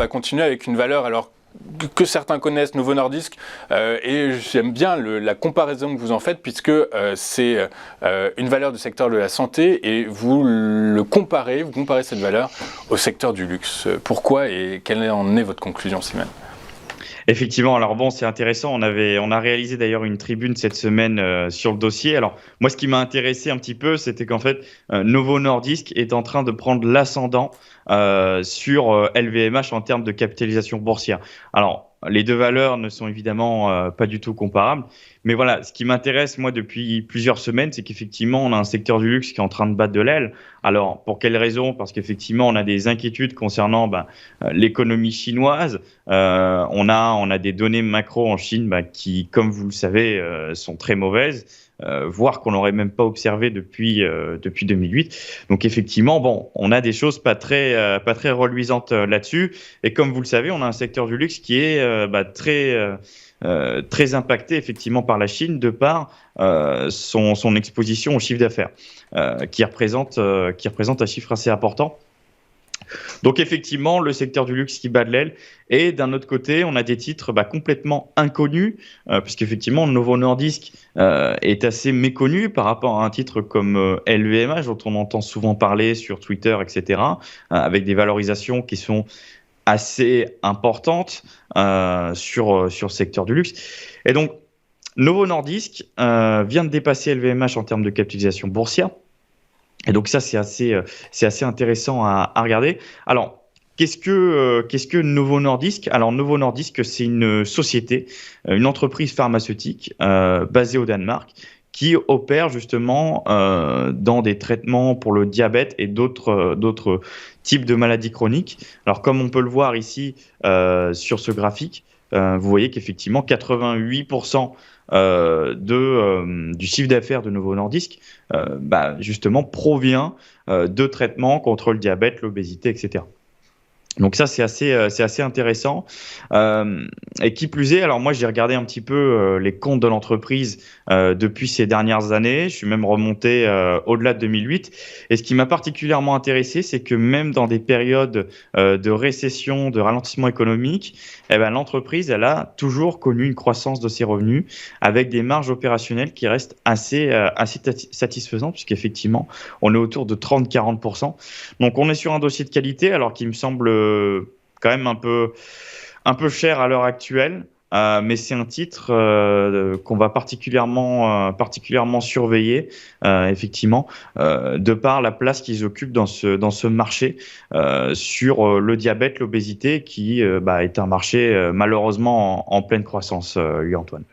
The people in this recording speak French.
va continuer avec une valeur alors que certains connaissent, Novo Nordisk, et j'aime bien la comparaison que vous en faites, puisque c'est une valeur du secteur de la santé, et vous comparez cette valeur au secteur du luxe. Pourquoi et quelle en est votre conclusion, Simon? Effectivement, alors bon, c'est intéressant. On a réalisé d'ailleurs une tribune cette semaine sur le dossier. Alors moi, ce qui m'a intéressé un petit peu, c'était qu'en fait, Novo Nordisk est en train de prendre l'ascendant sur LVMH en termes de capitalisation boursière. Alors les deux valeurs ne sont évidemment pas du tout comparables, mais voilà, ce qui m'intéresse moi depuis plusieurs semaines, c'est qu'effectivement, on a un secteur du luxe qui est en train de battre de l'aile. Alors pour quelles raisons? Parce qu'effectivement, on a des inquiétudes concernant l'économie chinoise. On a des données macro en Chine qui, comme vous le savez, sont très mauvaises, voire qu'on n'aurait même pas observé depuis 2008. Donc effectivement, bon, on a des choses pas très reluisantes là-dessus. Et comme vous le savez, on a un secteur du luxe qui est très impacté effectivement par la Chine de par son exposition au chiffre d'affaires, qui représente un chiffre assez important. Donc effectivement, le secteur du luxe qui bat de l'aile. Et d'un autre côté, on a des titres complètement inconnus, puisqu'effectivement, Novo Nordisk est assez méconnu par rapport à un titre comme LVMH, dont on entend souvent parler sur Twitter, etc., avec des valorisations qui sont assez importantes sur le secteur du luxe. Et donc, Novo Nordisk vient de dépasser LVMH en termes de capitalisation boursière. Et donc ça, c'est assez intéressant à regarder. Alors, qu'est-ce que Novo Nordisk? Alors, Novo Nordisk, c'est une société, une entreprise pharmaceutique basée au Danemark qui opère justement dans des traitements pour le diabète et d'autres types de maladies chroniques. Alors, comme on peut le voir ici sur ce graphique, vous voyez qu'effectivement, 88% du chiffre d'affaires de Novo Nordisk justement provient de traitements contre le diabète, l'obésité, etc. Donc ça, c'est assez intéressant. Et qui plus est, alors moi, j'ai regardé un petit peu les comptes de l'entreprise depuis ces dernières années. Je suis même remonté au-delà de 2008. Et ce qui m'a particulièrement intéressé, c'est que même dans des périodes de récession, de ralentissement économique, l'entreprise, elle a toujours connu une croissance de ses revenus avec des marges opérationnelles qui restent assez satisfaisantes, puisqu'effectivement, on est autour de 30-40%. Donc, on est sur un dossier de qualité, alors qu'il me semble quand même un peu cher à l'heure actuelle, mais c'est un titre qu'on va particulièrement surveiller, effectivement, de par la place qu'ils occupent dans ce marché sur le diabète, l'obésité, qui est un marché malheureusement en pleine croissance, Antoine.